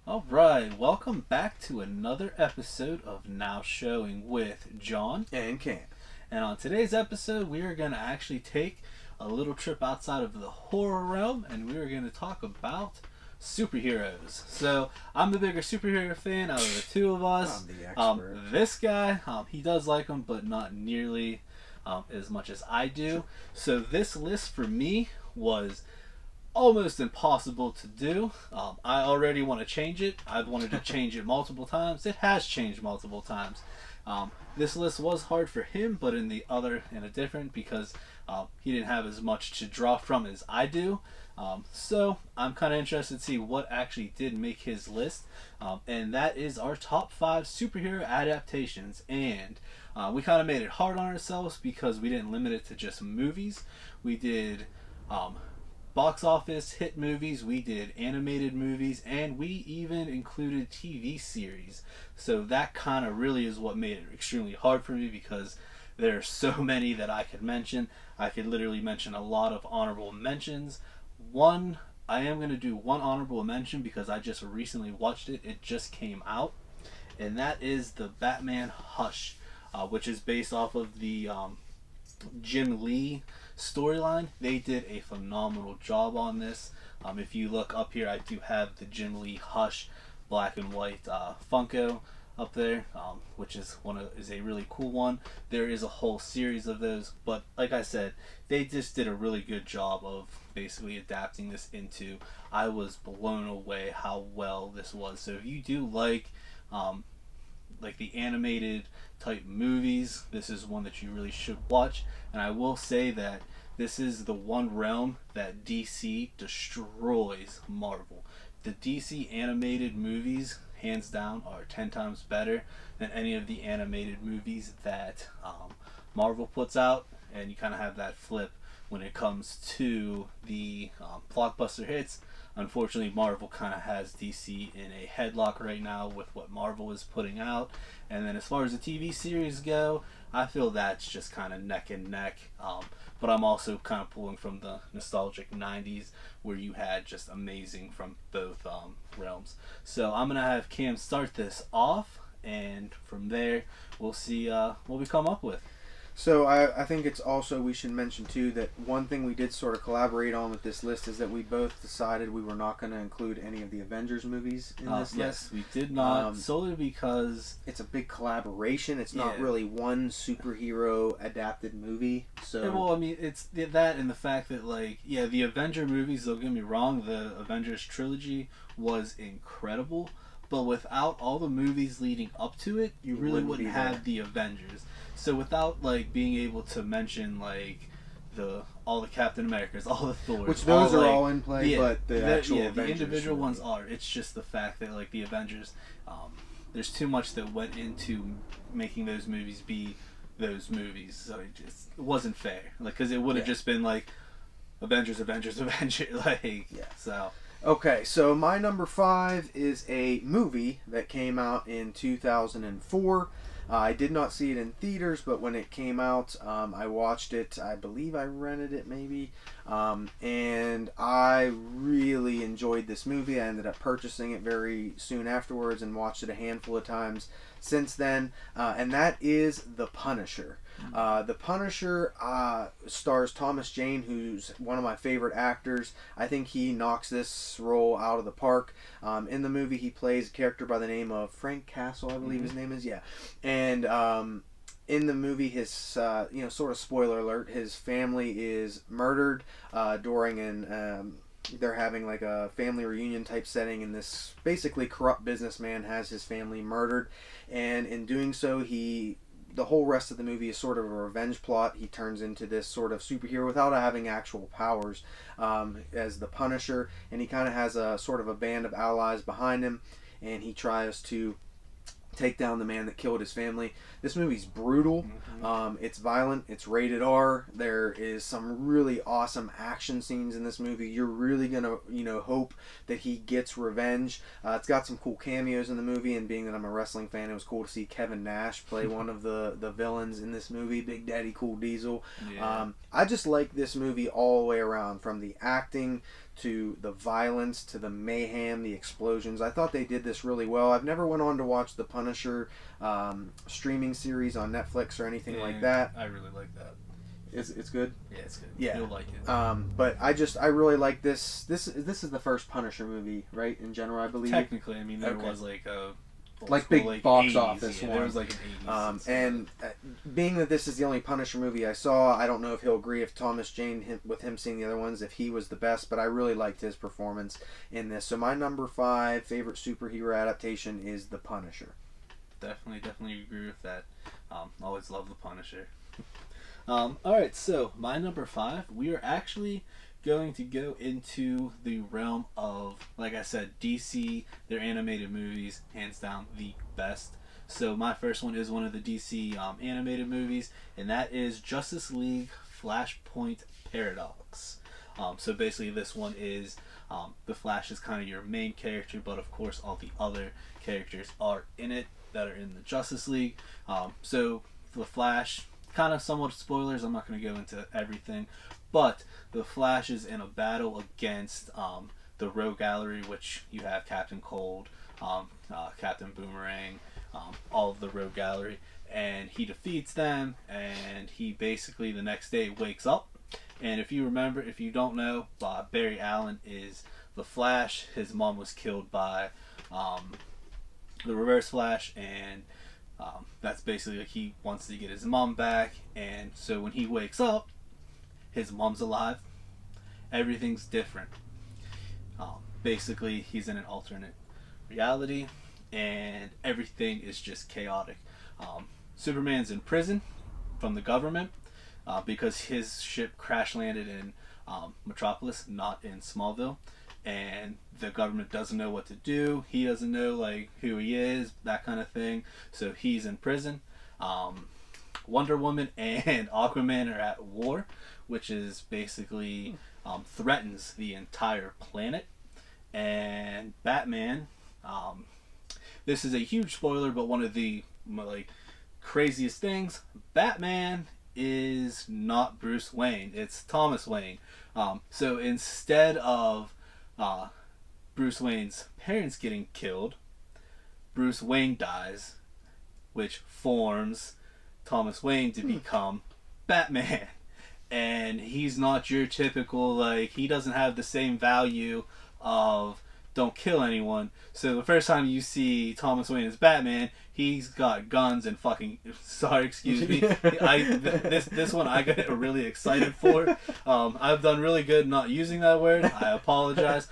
Alright, welcome back to another episode of Now Showing with John and Cam. And on today's episode, we are going to actually take a little trip outside of the horror realm and we are going to talk about superheroes. So, I'm the bigger superhero fan out of the two of us. I'm the expert. This guy, he does like them, but not nearly as much as I do. So, this list for me was almost impossible to do. I already want to change it. I've wanted to change it multiple times. It has changed multiple times. This list was hard for him, but in a different because he didn't have as much to draw from as I do. So I'm kind of interested to see what actually did make his list, and that is our top 5 superhero adaptations. And we kind of made it hard on ourselves because we didn't limit it to just movies. We did box office hit movies, we did animated movies, and we even included TV series. So that kind of really is what made it extremely hard for me because there are so many that I could mention. I could literally mention a lot of honorable mentions. I am going to do one honorable mention because I just recently watched it. It just came out, and that is the Batman Hush, which is based off of the Jim Lee storyline. They did a phenomenal job on this. If you look up here, I do have the Jim Lee Hush black and white Funko up there, which is a really cool one. There is a whole series of those, but like I said, they just did a really good job of basically adapting this into. I was blown away how well this was. So if you do like the animated type movies, this is one that you really should watch. And I will say that this is the one realm that DC destroys Marvel. The DC animated movies, hands down, are 10 times better than any of the animated movies that Marvel puts out. And you kind of have that flip when it comes to the blockbuster hits. Unfortunately, Marvel kind of has DC in a headlock right now with what Marvel is putting out. And then as far as the TV series go, I feel that's just kind of neck and neck. But I'm also kind of pulling from the nostalgic 90s where you had just amazing from both realms. So I'm going to have Cam start this off, and from there we'll see what we come up with. So I think it's also, we should mention too, that one thing we did sort of collaborate on with this list is that we both decided we were not going to include any of the Avengers movies in this list. Yes, we did not, solely because it's a big collaboration. It's not really one superhero adapted movie. So yeah, well, I mean, it's that and the fact that, the Avenger movies, don't get me wrong, the Avengers trilogy was incredible, but without all the movies leading up to it, you really wouldn't have the Avengers. So without being able to mention all the Captain Americas, all the Thors, which those are all in play, but the actual the individual ones are. It's just the fact that the Avengers, there's too much that went into making those movies be those movies. So it wasn't fair. Because it would have just been Avengers, so. Okay, so my number 5 is a movie that came out in 2004. I did not see it in theaters, but when it came out, I watched it. I believe I rented it maybe, and I really enjoyed this movie. I ended up purchasing it very soon afterwards and watched it a handful of times since then, and that is The Punisher. The Punisher stars Thomas Jane, who's one of my favorite actors. I think he knocks this role out of the park. In the movie, he plays a character by the name of Frank Castle, I believe his name is. Yeah, and in the movie, his sort of spoiler alert, his family is murdered during they're having a family reunion type setting, and this basically corrupt businessman has his family murdered, and in doing so, the whole rest of the movie is sort of a revenge plot. He turns into this sort of superhero without having actual powers as the Punisher, and he kind of has a sort of a band of allies behind him, and he tries to take down the man that killed his family. This movie's brutal. It's violent. It's rated R. There is some really awesome action scenes in this movie. You're really gonna, hope that he gets revenge. It's got some cool cameos in the movie, and being that I'm a wrestling fan, it was cool to see Kevin Nash play one of the villains in this movie, Big Daddy Cool Diesel. Yeah. I just like this movie all the way around, from the acting to the violence to the mayhem, the explosions. I thought they did this really well. I've never went on to watch the Punisher streaming series on Netflix or anything like that. I really like that. It's good. Yeah, it's good. Yeah. You'll like it. But I really like this. This is the first Punisher movie, right? In general, I believe. Technically, I mean, there was like a big box 80s, office yeah, one. There was like an 80s. And being that this is the only Punisher movie I saw, I don't know if he'll agree, if Thomas Jane, with him seeing the other ones, if he was the best, but I really liked his performance in this. So my number 5 favorite superhero adaptation is The Punisher. Definitely agree with that. Always love The Punisher. Alright, so my number 5, we are actually going to go into the realm of, like I said, DC, their animated movies, hands down the best. So my first one is one of the DC animated movies, and that is Justice League Flashpoint Paradox. So basically this one is, the Flash is kind of your main character, but of course all the other characters are in it that are in the Justice League. So the Flash, kind of somewhat spoilers, I'm not going to go into everything, but the Flash is in a battle against the Rogue Gallery, which you have Captain Cold, Captain Boomerang, all of the Rogue Gallery, and he defeats them, and he basically the next day wakes up. And if you don't know, Barry Allen is the Flash. His mom was killed by the Reverse Flash, and that's basically like he wants to get his mom back. And so when he wakes up, his mom's alive. Everything's different. Basically, he's in an alternate reality, and everything is just chaotic. Superman's in prison from the government because his ship crash landed in Metropolis, not in Smallville, and the government doesn't know what to do. He doesn't know like who he is, that kind of thing. So he's in prison. Wonder Woman and Aquaman are at war, which is basically threatens the entire planet. And Batman, this is a huge spoiler, but one of the craziest things, Batman is not Bruce Wayne, it's Thomas Wayne. So instead of Bruce Wayne's parents getting killed, Bruce Wayne dies, which forms Thomas Wayne to become Batman. And he's not your typical, he doesn't have the same value of don't kill anyone. So the first time you see Thomas Wayne as Batman, he's got guns and fucking, sorry, excuse me. This one I get really excited for. I've done really good not using that word. I apologize.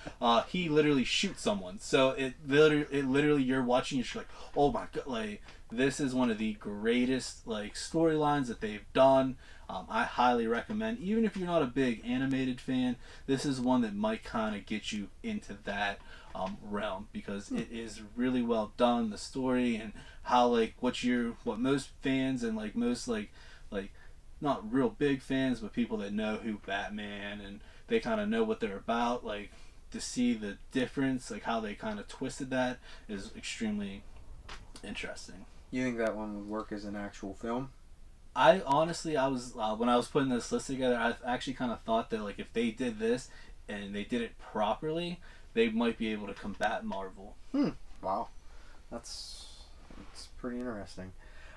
He literally shoots someone. So it literally you're watching, you're like, oh my god, this is one of the greatest storylines that they've done. I highly recommend, even if you're not a big animated fan, this is one that might kind of get you into that realm, because it is really well done, the story, and how what most fans and most not real big fans, but people that know who Batman and they kind of know what they're about, to see the difference, how they kind of twisted that, is extremely interesting. You think that one would work as an actual film? I honestly, when I was putting this list together, I actually kind of thought that if they did this and they did it properly, they might be able to combat Marvel. Wow, that's pretty interesting.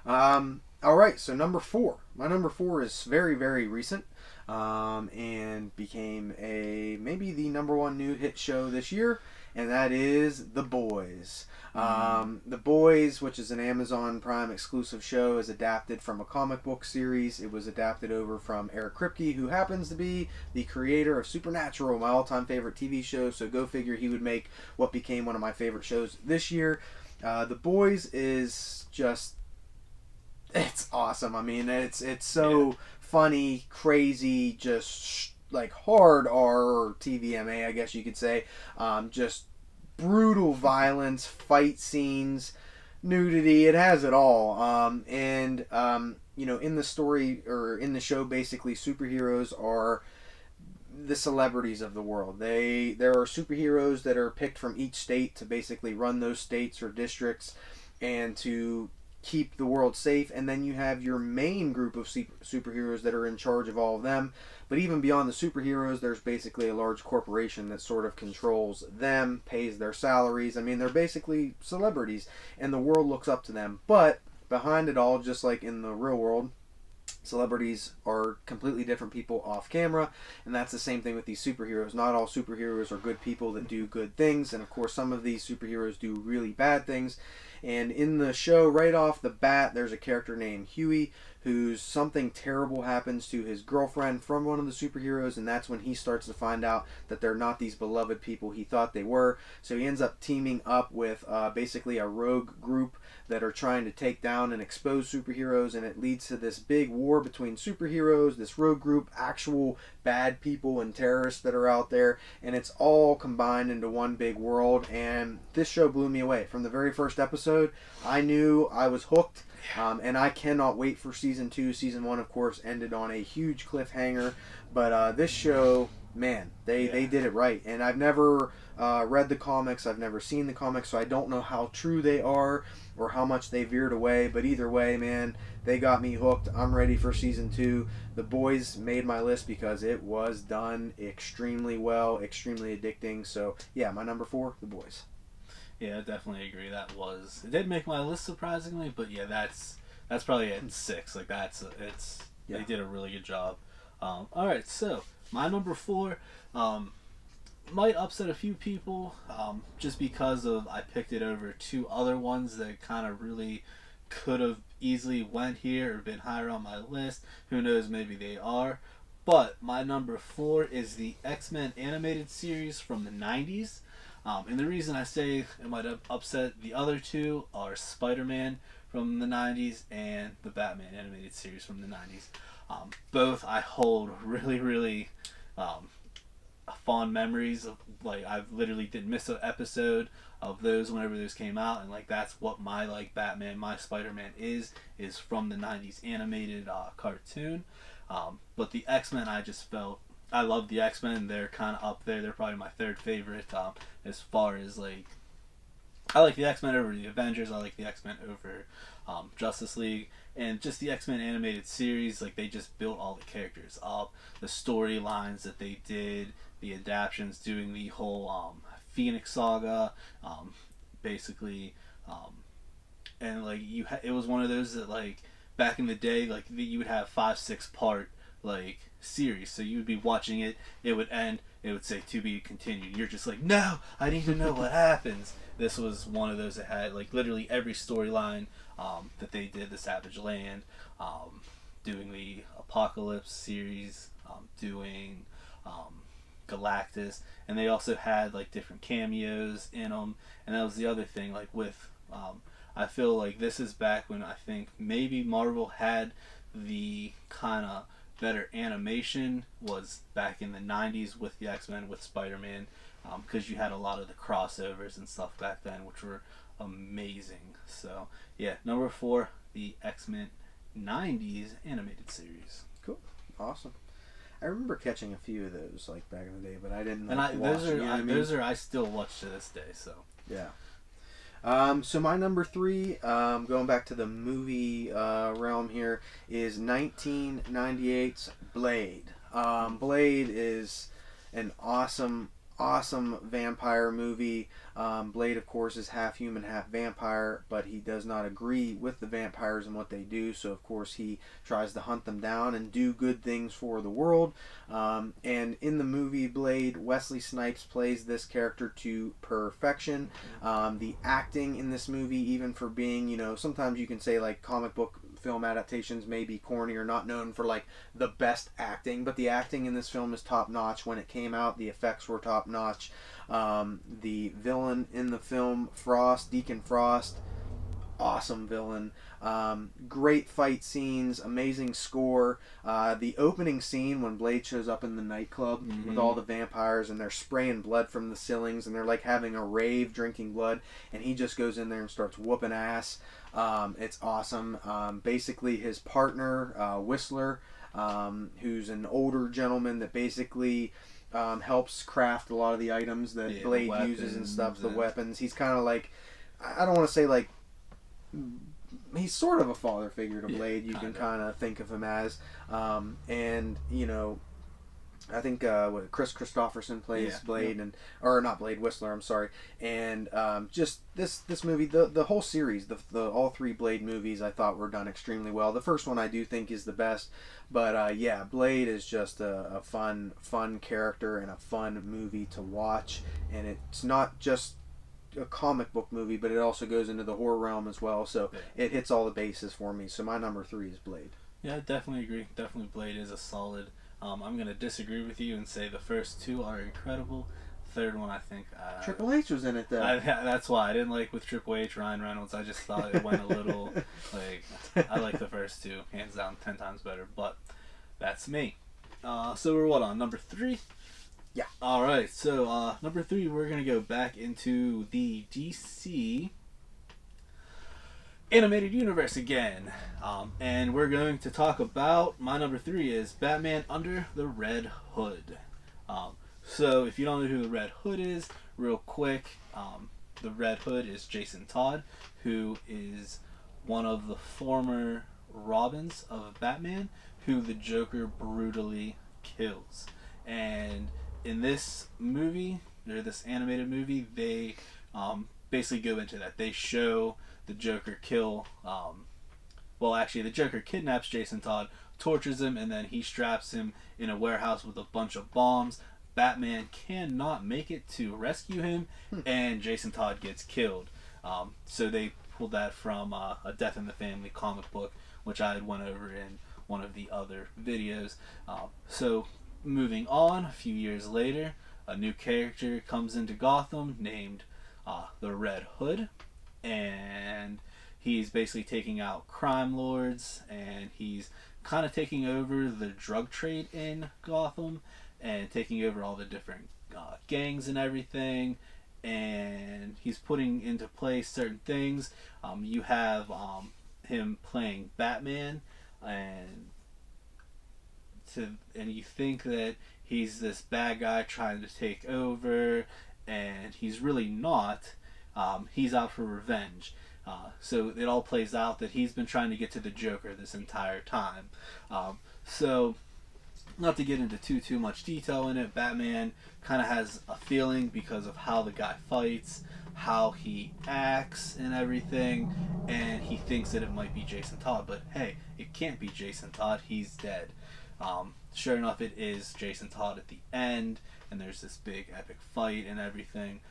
All right, so number 4. My number 4 is very, very recent, and became maybe the number 1 new hit show this year, and that is The Boys. The Boys, which is an Amazon Prime exclusive show, is adapted from a comic book series. It was adapted over from Eric Kripke, who happens to be the creator of Supernatural, my all-time favorite TV show, so go figure he would make what became one of my favorite shows this year. The Boys is just, it's awesome. I mean, it's so funny, crazy, just hard R, or TVMA, I guess you could say. Just brutal violence, fight scenes, nudity. It has it all. You know, in the story or in the show, basically, superheroes are the celebrities of the world. There are superheroes that are picked from each state to basically run those states or districts and to keep the world safe. And then you have your main group of superheroes that are in charge of all of them. But even beyond the superheroes, there's basically a large corporation that sort of controls them, pays their salaries. I mean, they're basically celebrities, and the world looks up to them. But behind it all, just like in the real world, celebrities are completely different people off camera, and that's the same thing with these superheroes. Not all superheroes are good people that do good things, and of course some of these superheroes do really bad things. And in the show, right off the bat, there's a character named Huey who's something terrible happens to his girlfriend from one of the superheroes, and that's when he starts to find out that they're not these beloved people he thought they were. So he ends up teaming up with basically a rogue group that are trying to take down and expose superheroes, and it leads to this big war between superheroes, this rogue group, actual bad people and terrorists that are out there, and it's all combined into one big world. And this show blew me away from the very first episode. I knew I was hooked. And I cannot wait for season 2. Season 1, of course, ended on a huge cliffhanger, but this show, man, they did it right. And I've never read the comics, I've never seen the comics, so I don't know how true they are or how much they veered away. But either way, man, they got me hooked. I'm ready for season 2. The Boys made my list because it was done extremely well, extremely addicting. So yeah, my number 4, The Boys. Yeah, I definitely agree. It did make my list surprisingly, but yeah, that's probably at 6. Like they did a really good job. All right, so my number 4 might upset a few people, just because of I picked it over 2 other ones that kind of really could have easily went here or been higher on my list. Who knows? Maybe they are. But my number 4 is the X-Men animated series from the 90s. And the reason I say it might have upset the other 2 are Spider-Man from the 90s and the Batman animated series from the 90s. Both I hold really, really fond memories of. Like, I literally didn't miss an episode of those whenever those came out, and like that's what my like Batman, my Spider-Man is from the 90s animated cartoon. But the X-Men, I just felt I love the X-Men. They're kind of up there. They're probably my 3rd favorite. As far as like, I like the X-Men over the Avengers. I like the X-Men over Justice League, and just the X-Men animated series. Like, they just built all the characters up, the storylines that they did, the adaptions, doing the whole Phoenix saga, basically, and like it was one of those that like back in the day, like you would have 5-6 part like series, so you would be watching it, it would end, it would say to be continued, you're just like, no, I need to know what happens. This was one of those that had like literally every storyline that they did. The Savage Land, doing the Apocalypse series, doing Galactus, and they also had like different cameos in them. And that was the other thing, like with I feel like this is back when I think maybe Marvel had the kind of better animation, was back in the 90s with the X-Men, with Spider-Man, because you had a lot of the crossovers and stuff back then, which were amazing. So yeah, number 4, the X-Men 90s animated series. Cool, awesome. I remember catching a few of those like back in the day, but I didn't. And those are I still watch to this day. So yeah. So my number 3, going back to the movie realm here, is 1998's Blade. Blade is an awesome vampire movie. Blade, of course, is half human, half vampire, but he does not agree with the vampires and what they do, so of course he tries to hunt them down and do good things for the world. And in the movie Blade, Wesley Snipes plays this character to perfection. The acting in this movie, even for being, sometimes you can say like comic book film adaptations may be corny or not known for like the best acting, but the acting in this film is top notch. When it came out, the effects were top notch. The villain in the film, Deacon Frost, awesome villain. Great fight scenes, amazing score. The opening scene when Blade shows up in the nightclub with all the vampires and they're spraying blood from the ceilings and they're like having a rave drinking blood, and he just goes in there and starts whooping ass. It's awesome. Basically, his partner, Whistler, who's an older gentleman that basically helps craft a lot of the items that Blade uses and stuff, the weapons. He's kind of like, I don't want to say like, he's sort of a father figure to Blade. You can kind of think of him as, and you know, I think Chris Christopherson plays Blade, and or not Blade, Whistler. I'm sorry, and just this movie, the whole series, the all three Blade movies, I thought were done extremely well. The first one I do think is the best, but yeah, Blade is just a fun character and a fun movie to watch, and it's not just a comic book movie, but it also goes into the horror realm as well, so it hits all the bases for me. So my number 3 is Blade. Yeah, I definitely agree. Definitely Blade is a solid. I'm going to disagree with you and say the first two are incredible. Third one, I think... Triple H was in it, though. That's why. I didn't like with Triple H, Ryan Reynolds. I just thought it went a little... I like the first two. Hands down, 10 times better. But that's me. So we're what, on number 3? Yeah. Alright, so number 3, we're going to go back into the DC animated universe again. And we're going to talk about, my number 3 is Batman Under the Red Hood. So if you don't know who the Red Hood is, real quick, the Red Hood is Jason Todd, who is one of the former Robins of Batman, who the Joker brutally kills. And in this movie, or this animated movie, they basically go into that. They show the Joker kill, well actually the Joker kidnaps Jason Todd, tortures him, and then he straps him in a warehouse with a bunch of bombs. Batman cannot make it to rescue him, and Jason Todd gets killed. So they pulled that from a Death in the Family comic book, which I had went over in one of the other videos. So moving on, a few years later, a new character comes into Gotham named the Red Hood, and he's basically taking out crime lords, and he's kind of taking over the drug trade in Gotham, and taking over all the different gangs and everything, and he's putting into place certain things. You have him playing Batman, and you think that he's this bad guy trying to take over, and he's really not. He's out for revenge. So it all plays out that he's been trying to get to the Joker this entire time. So not to get into too much detail in it, Batman kind of has a feeling because of how the guy fights, how he acts and everything, and he thinks that it might be Jason Todd, but hey, it can't be Jason Todd, he's dead. Sure enough, it is Jason Todd at the end, and there's this big epic fight and everything.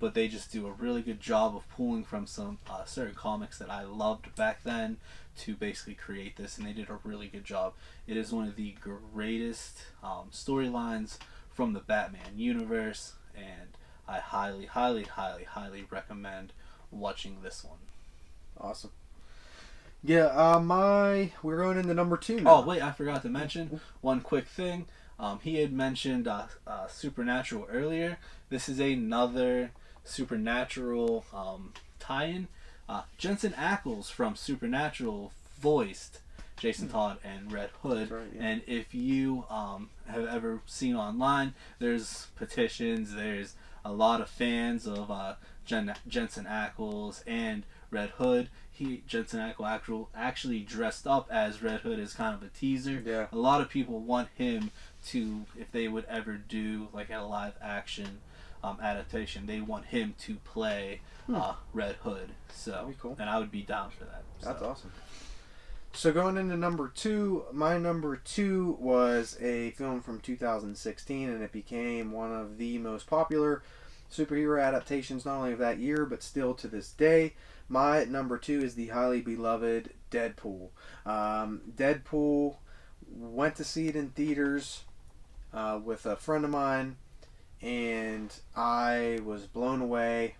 But they just do a really good job of pulling from some certain comics that I loved back then to basically create this, and they did a really good job. It is one of the greatest storylines from the Batman universe, and I highly recommend watching this one. Awesome. Yeah, we're going into number 2 now. Oh wait, I forgot to mention one quick thing. He had mentioned Supernatural earlier. This is another Supernatural tie-in. Jensen Ackles from Supernatural voiced Jason Todd and Red Hood. Right, yeah. And if you have ever seen online, there's petitions, there's a lot of fans of Jensen Ackles and Red Hood. Jensen Ackles actually dressed up as Red Hood as kind of a teaser. Yeah. A lot of people want him to, if they would ever do like a live action adaptation, they want him to play Red Hood. So that'd be cool. And I would be down for that. That's awesome. So going into number 2, my number 2 was a film from 2016, and it became one of the most popular superhero adaptations not only of that year but still to this day. My number 2 is the highly beloved Deadpool. Deadpool, went to see it in theaters with a friend of mine, and I was blown away.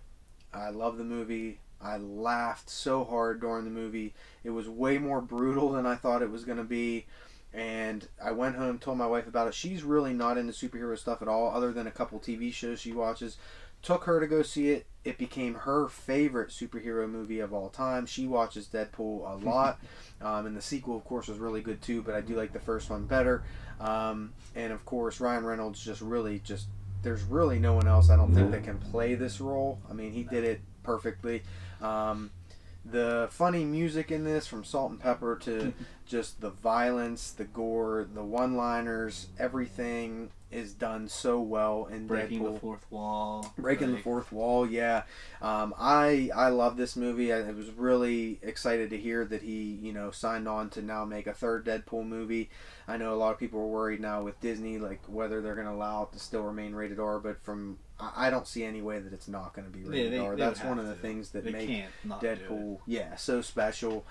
I love the movie. I laughed so hard during the movie. It was way more brutal than I thought it was going to be. And I went home, told my wife about it. She's really not into superhero stuff at all, other than a couple TV shows she watches. Took her to go see it. It became her favorite superhero movie of all time. She watches Deadpool a lot. And the sequel, of course, was really good too, but I do like the first one better. And of course, Ryan Reynolds just there's really no one else I don't think that can play this role. I mean, he did it perfectly. The funny music in this, from Salt and Pepper to just the violence, the gore, the one-liners, everything is done so well in Breaking Deadpool. the fourth wall. Breaking the fourth wall, yeah. I love this movie. I was really excited to hear that he, signed on to now make a third Deadpool movie. I know a lot of people are worried now with Disney, like whether they're going to allow it to still remain rated R, but I don't see any way that it's not going to be rated R. That's one of the things that make Deadpool, so special.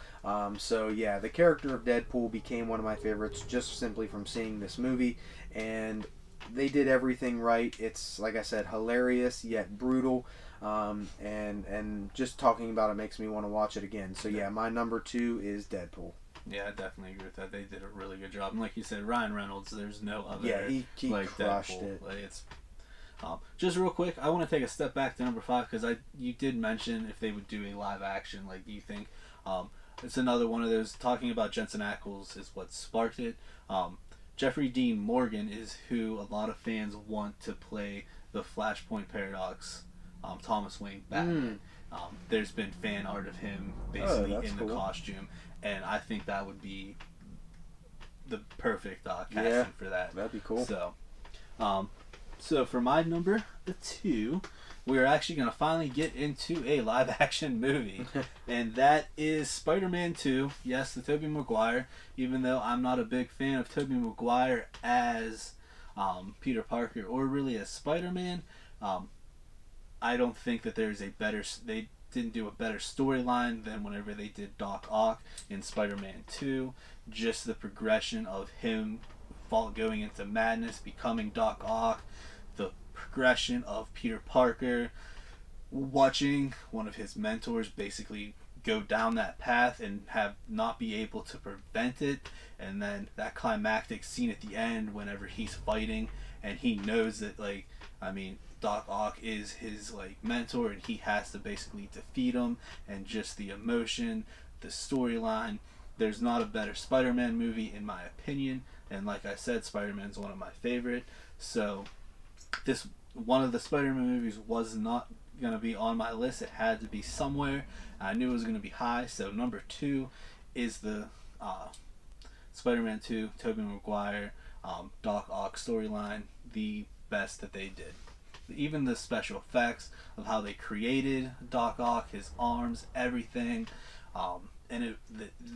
So yeah, the character of Deadpool became one of my favorites just simply from seeing this movie, and they did everything right. It's, like I said, hilarious yet brutal, and just talking about it makes me want to watch it again. So yeah, my number 2 is Deadpool. Yeah, I definitely agree with that. They did a really good job. And like you said, Ryan Reynolds, there's no other he like crushed Deadpool. it. Like, it's just real quick, I want to take a step back to number 5 because you did mention if they would do a live action. Like, do you think it's another one of those, talking about Jensen Ackles is what sparked it. Jeffrey Dean Morgan is who a lot of fans want to play the Flashpoint Paradox, Thomas Wayne Batman. There's been fan art of him basically in the costume, and I think that would be the perfect casting for that. That'd be cool. So for my number 2, we're actually going to finally get into a live-action movie, and that is Spider-Man 2. Yes, the Tobey Maguire, even though I'm not a big fan of Tobey Maguire as Peter Parker or really as Spider-Man. I don't think that there's they didn't do a better storyline than whenever they did Doc Ock in Spider-Man 2. Just the progression of him going into madness, becoming Doc Ock, the progression of Peter Parker, watching one of his mentors basically go down that path and not be able to prevent it, and then that climactic scene at the end whenever he's fighting and he knows that Doc Ock is his mentor and he has to basically defeat him, and just the emotion, the storyline. There's not a better Spider-Man movie in my opinion, and like I said, Spider-Man's one of my favorite. So this one of the Spider-Man movies was not going to be on my list. It had to be somewhere. I knew it was going to be high, so number 2 is the Spider-Man 2, Tobey Maguire, Doc Ock storyline, the best that they did. Even the special effects of how they created Doc Ock, his arms, everything, and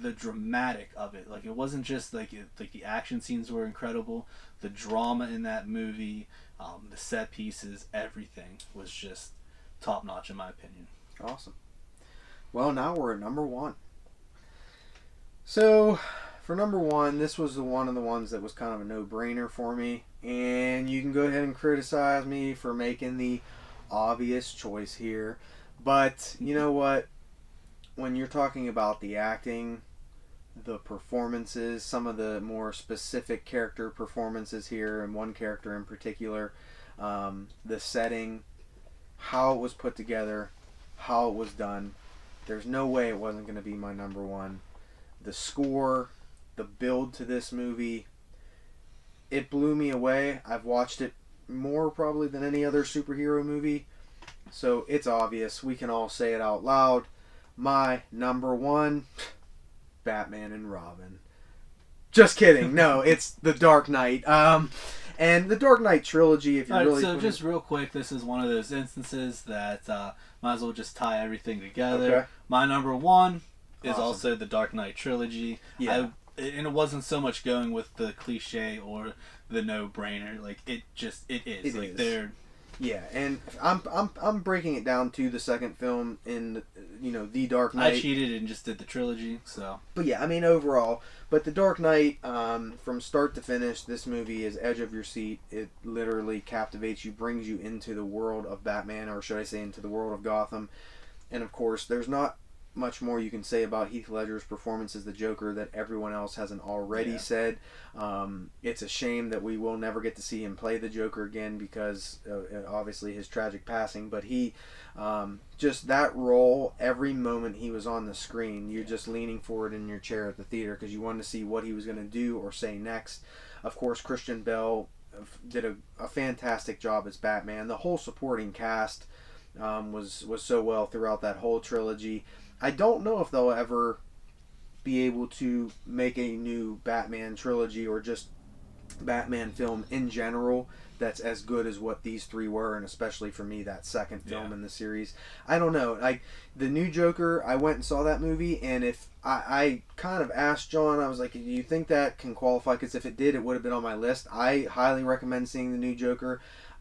the dramatic of it. Like, it wasn't just like the action scenes were incredible. The drama in that movie, the set pieces, everything was just top notch in my opinion. Awesome. Well, now we're at number 1. So, for number 1, this was one of the ones that was kind of a no-brainer for me. And you can go ahead and criticize me for making the obvious choice here. But, you know what? When you're talking about the acting, the performances, some of the more specific character performances here, and one character in particular, the setting, how it was put together, how it was done, there's no way it wasn't going to be my number 1. The score, the build to this movie, it blew me away. I've watched it more probably than any other superhero movie, so it's obvious. We can all say it out loud. My number 1, Batman and Robin. Just kidding. No, it's The Dark Knight. And the Dark Knight trilogy, if you really... So just real quick, this is one of those instances that might as well just tie everything together. Okay. My number 1 is also the Dark Knight trilogy. Yeah. And it wasn't so much going with the cliche or the no-brainer. Like, it is. It like, is. Yeah, and I'm breaking it down to the second film in The Dark Knight. I cheated and just did the trilogy, so. But yeah, I mean overall, but The Dark Knight, from start to finish, this movie is edge of your seat. It literally captivates you, brings you into the world of Batman, or should I say into the world of Gotham. And of course, there's not much more you can say about Heath Ledger's performance as the Joker that everyone else hasn't already said. It's a shame that we will never get to see him play the Joker again because obviously his tragic passing. But he, just that role, every moment he was on the screen, you're just leaning forward in your chair at the theater because you wanted to see what he was going to do or say next. Of course, Christian Bale did a fantastic job as Batman. The whole supporting cast was so well throughout that whole trilogy. I don't know if they'll ever be able to make a new Batman trilogy or just Batman film in general that's as good as what these three were, and especially for me, that second film in the series. I don't know. Like, the new Joker, I went and saw that movie, and if I kind of asked John, I was like, do you think that can qualify? Because if it did, it would have been on my list. I highly recommend seeing the new Joker.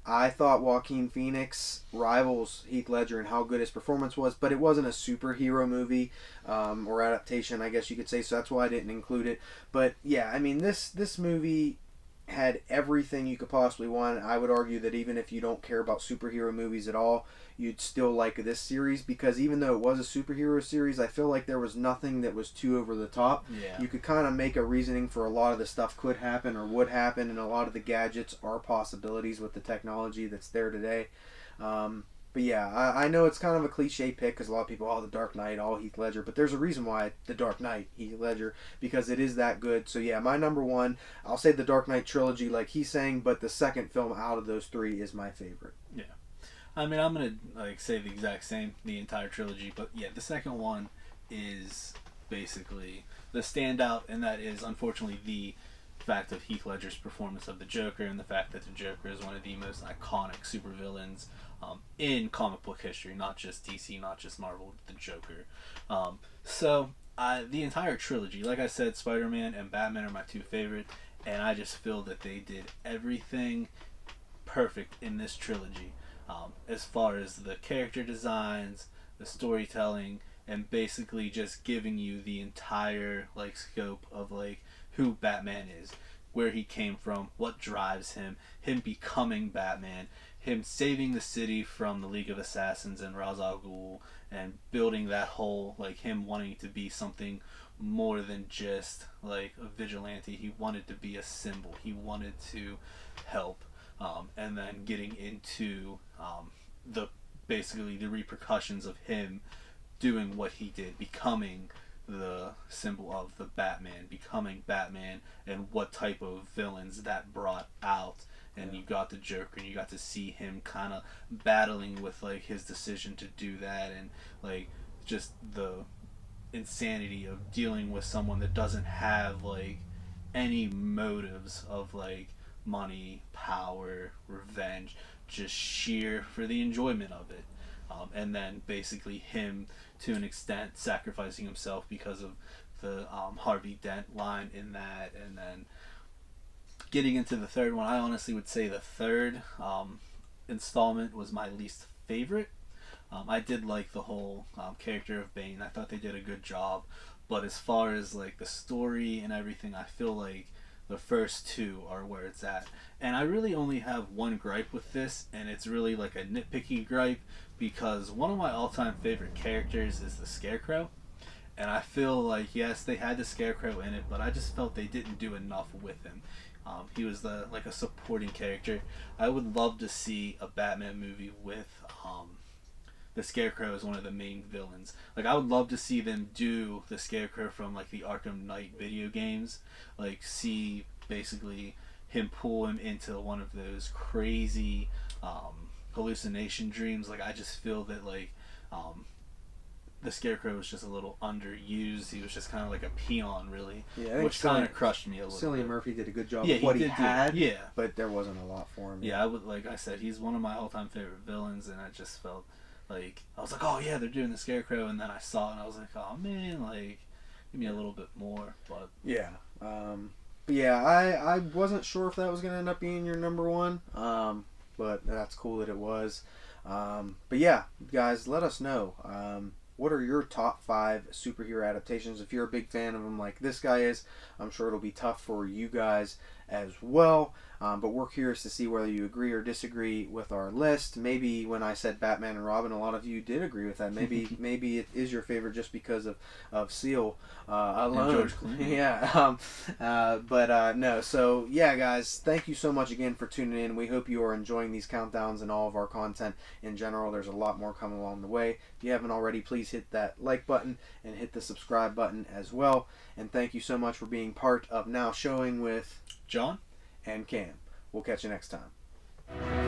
I thought Joaquin Phoenix rivals Heath Ledger in how good his performance was, but it wasn't a superhero movie or adaptation, I guess you could say, so that's why I didn't include it. But yeah, I mean, this movie had everything you could possibly want. I would argue that even if you don't care about superhero movies at all, you'd still like this series because even though it was a superhero series, I feel like there was nothing that was too over the top. Yeah. You could kind of make a reasoning for a lot of the stuff could happen or would happen, and a lot of the gadgets are possibilities with the technology that's there today. But yeah, I know it's kind of a cliche pick because a lot of people, The Dark Knight, Heath Ledger, but there's a reason why The Dark Knight, Heath Ledger, because it is that good. So yeah, my number one, I'll say The Dark Knight trilogy like he's saying, but the second film out of those three is my favorite. Yeah. I mean, I'm going to say the exact same, the entire trilogy, but yeah, the second one is basically the standout, and that is unfortunately the fact of Heath Ledger's performance of the Joker and the fact that the Joker is one of the most iconic supervillains in comic book history, not just DC, not just Marvel, the Joker. So the entire trilogy, like I said, Spider-Man and Batman are my two favorite, and I just feel that they did everything perfect in this trilogy, as far as the character designs, the storytelling, and basically just giving you the entire scope of who Batman is, where he came from, what drives him becoming Batman, him saving the city from the League of Assassins and Ra's al Ghul, and building that whole him wanting to be something more than just a vigilante. He wanted to be a symbol. He wanted to help, and then getting into the basically the repercussions of him doing what he did, becoming the symbol of the Batman, and what type of villains that brought out. And you got the Joker, and you got to see him kind of battling with his decision to do that, and just the insanity of dealing with someone that doesn't have any motives of money, power, revenge, just sheer for the enjoyment of it. And then basically him, to an extent, sacrificing himself because of the Harvey Dent line in that. And then getting into the third one, I honestly would say the third installment was my least favorite. I did like the whole character of Bane. I thought they did a good job. But as far as the story and everything, I feel like the first two are where it's at. And I really only have one gripe with this, and it's really a nitpicky gripe, because one of my all-time favorite characters is the Scarecrow. And I feel yes, they had the Scarecrow in it, but I just felt they didn't do enough with him. He was a supporting character. I would love to see a Batman movie with the Scarecrow as one of the main villains. I would love to see them do the Scarecrow from the Arkham Knight video games. See basically him pull him into one of those crazy hallucination dreams. I just feel that the Scarecrow was just a little underused. He was just kind of a peon, really, which kind of crushed me a little bit. Cillian Murphy did a good job with what he had, yeah, but there wasn't a lot for him. Yeah, I would, like I said, he's one of my all-time favorite villains, and I just felt I was like, oh yeah, they're doing the Scarecrow, and then I saw it, and I was like, oh man, give me a little bit more, but yeah. But yeah, I wasn't sure if that was going to end up being your number one, but that's cool that it was. But yeah, guys, let us know. What are your top 5 superhero adaptations? If you're a big fan of them like this guy is, I'm sure it'll be tough for you guys as well. But we're curious to see whether you agree or disagree with our list. Maybe when I said Batman and Robin, a lot of you did agree with that. Maybe it is your favorite just because of Seal alone. And George Clooney. Yeah. But no. So yeah, guys, thank you so much again for tuning in. We hope you are enjoying these countdowns and all of our content in general. There's a lot more coming along the way. If you haven't already, please hit that like button and hit the subscribe button as well. And thank you so much for being part of Now Showing with John? and Cam. We'll catch you next time.